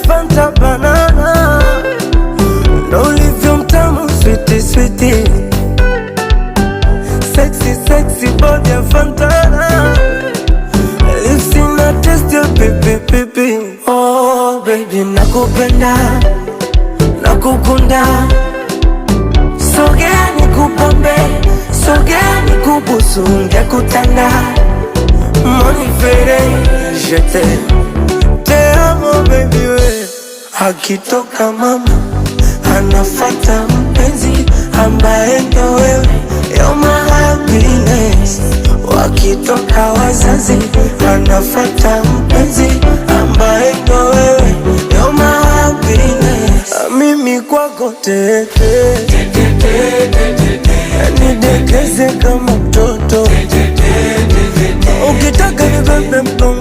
Fanta banana, ndo ulivyo mtamu sweetie sweetie. Sexy sexy body ya Fantana, lips ina taste ya pipi pipi. Oh baby nakupenda, nakukunda. Sogea nikupambe, sogea nikubusu, ngekutanda. Monifere, je t'aime, te amo baby we. Akitoka mama, anafata mpenzi ambaye ndo wewe. You're my happiness. Wakitoka wazazi, anafata mpenzi ambaye ndo wewe. You're my happiness. Mimi kwako tete, nidekeze kama mtoto. Ukitaka nibebe mkono